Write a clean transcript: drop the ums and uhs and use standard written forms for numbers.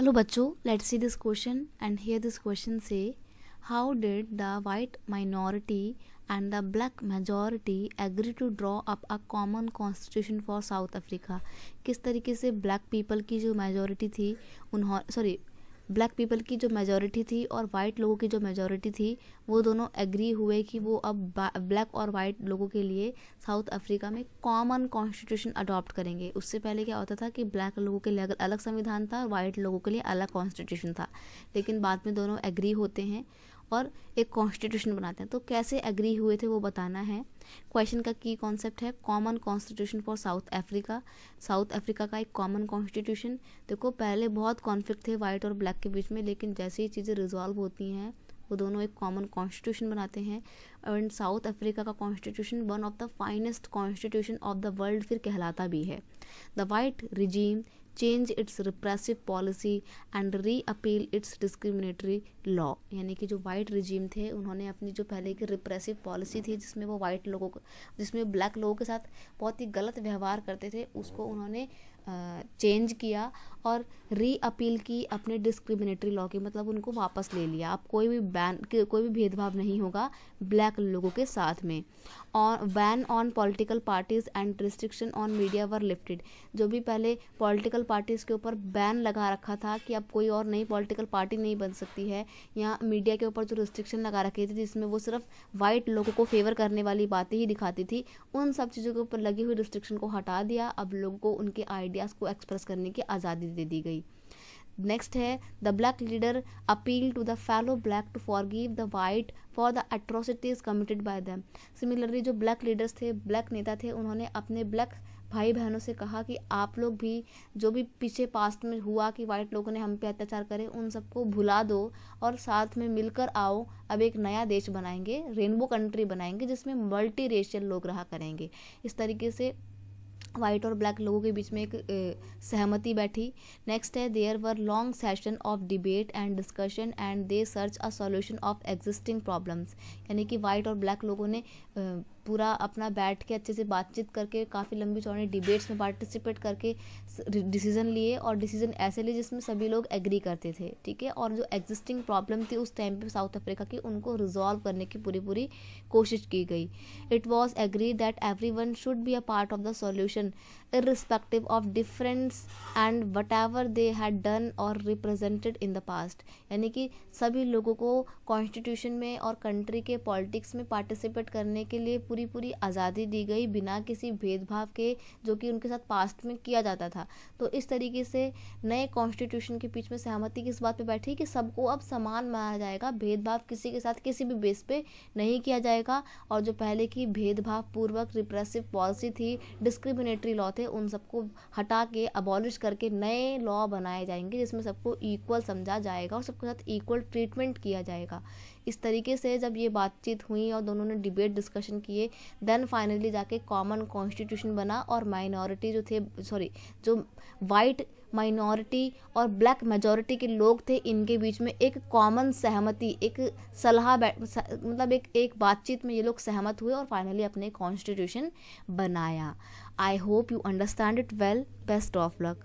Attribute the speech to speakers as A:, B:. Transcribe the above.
A: Hello बच्चों, let's see this question and here this question say how did the white minority and the black majority agree to draw up a common constitution for South Africa। किस तरीके से black people की जो majority थी black people की जो majority थी और वाइट लोगों की जो मेजॉरिटी थी वो दोनों एग्री हुए कि वो अब ब्लैक और वाइट लोगों के लिए साउथ अफ्रीका में कॉमन कॉन्स्टिट्यूशन अडॉप्ट करेंगे। उससे पहले क्या होता था कि ब्लैक लोगों के लिए अलग संविधान था और वाइट लोगों के लिए अलग कॉन्स्टिट्यूशन था, लेकिन बाद में दोनों एग्री होते हैं और एक कॉन्स्टिट्यूशन बनाते हैं। तो कैसे एग्री हुए थे वो बताना है। क्वेश्चन का की कॉन्सेप्ट है common constitution for south Africa. South Africa का एक कॉमन कॉन्स्टिट्यूशन। देखो पहले बहुत कॉन्फ्लिक्ट थे वाइट और ब्लैक के बीच में, लेकिन जैसे ही चीज़ें रिजॉल्व होती हैं वो दोनों एक कॉमन कॉन्स्टिट्यूशन बनाते हैं। एंड साउथ अफ्रीका का constitution one of the finest constitution of the world फिर कहलाता भी है। The white regime change it's repressive policy and re appeal it's discriminatory law. यानी कि जो वाइट रिजीम थे उन्होंने अपनी जो पहले की रिप्रेसिव पॉलिसी थी जिसमें वो वाइट लोगों को जिसमें ब्लैक लोगों के साथ बहुत ही गलत व्यवहार करते थे उसको उन्होंने चेंज किया और री अपील की अपने डिस्क्रिमिनेटरी लॉ की, मतलब उनको वापस ले लिया। अब कोई भी भेदभाव नहीं होगा ब्लैक लोगों के साथ में। और ban on political parties and restriction on media were lifted. जो भी पहले पॉलिटिकल पार्टीज के ऊपर बैन लगा रखा था कि अब कोई और नई पॉलिटिकल पार्टी नहीं बन सकती है, या मीडिया के ऊपर जो रिस्ट्रिक्शन लगा रखी थी जिसमें वो सिर्फ वाइट लोगों को फेवर करने वाली बातें ही दिखाती थी, उन सब चीज़ों के ऊपर लगी हुई रिस्ट्रिक्शन को हटा दिया। अब लोगों को उनके आइडियाज़ को एक्सप्रेस करने की आज़ादी दे दी गई। नेक्स्ट है the black leader appeal to the fellow black to forgive the white for the atrocities committed by them. Similarly जो ब्लैक लीडर्स थे, ब्लैक नेता थे, उन्होंने अपने ब्लैक भाई बहनों से कहा कि आप लोग भी जो भी पीछे पास्ट में हुआ कि वाइट लोगों ने हम पे अत्याचार करे उन सबको भुला दो और साथ में मिलकर आओ, अब एक नया देश बनाएंगे, रेनबो कंट्री बनाएंगे जिसमें मल्टी रेशियल लोग रहा करेंगे। इस तरीके से वाइट और ब्लैक लोगों के बीच में एक सहमति बैठी। नेक्स्ट है there were long session of debate and discussion and they search a solution of existing problems. यानी कि वाइट और ब्लैक लोगों ने पूरा अपना बैठ के अच्छे से बातचीत करके काफ़ी लंबी चौड़ी डिबेट्स में पार्टिसिपेट करके डिसीजन लिए, और डिसीजन ऐसे लिए जिसमें सभी लोग एग्री करते थे, ठीक है। और जो एग्जिस्टिंग प्रॉब्लम थी उस टाइम पे साउथ अफ्रीका की, उनको रिजॉल्व करने की पूरी कोशिश की गई। It was agree that everyone should be a part of the solution irrespective of difference and whatever they had done or represented in the past। यानी कि सभी लोगों को कॉन्स्टिट्यूशन में और कंट्री के पॉलिटिक्स में पार्टिसिपेट करने के लिए पूरी आज़ादी दी गई बिना किसी भेदभाव के, जो कि उनके साथ पास्ट में किया जाता था। तो इस तरीके से नए कॉन्स्टिट्यूशन के बीच में सहमति किस बात पे बैठी कि सबको अब समान माना जाएगा, भेदभाव किसी के साथ किसी भी बेस पे नहीं किया जाएगा, और जो पहले की भेदभाव पूर्वक रिप्रेसिव पॉलिसी थी, डिस्क्रिमिनेटरी लॉ थे, उन सबको हटा के अबॉलिश करके नए लॉ बनाए जाएंगे जिसमें सबको इक्वल समझा जाएगा और सबके साथ इक्वल ट्रीटमेंट किया जाएगा। इस तरीके से जब ये बातचीत हुई और दोनों ने डिबेट डिस्कशन किए, देन फाइनली जाके कॉमन कॉन्स्टिट्यूशन बना और माइनॉरिटी जो वाइट माइनॉरिटी और ब्लैक मेजॉरिटी के लोग थे, इनके बीच में एक कॉमन सहमति, एक सलाह मतलब एक बातचीत में ये लोग सहमत हुए और फाइनली अपने कॉन्स्टिट्यूशन बनाया। I hope you understand it well. Best of luck.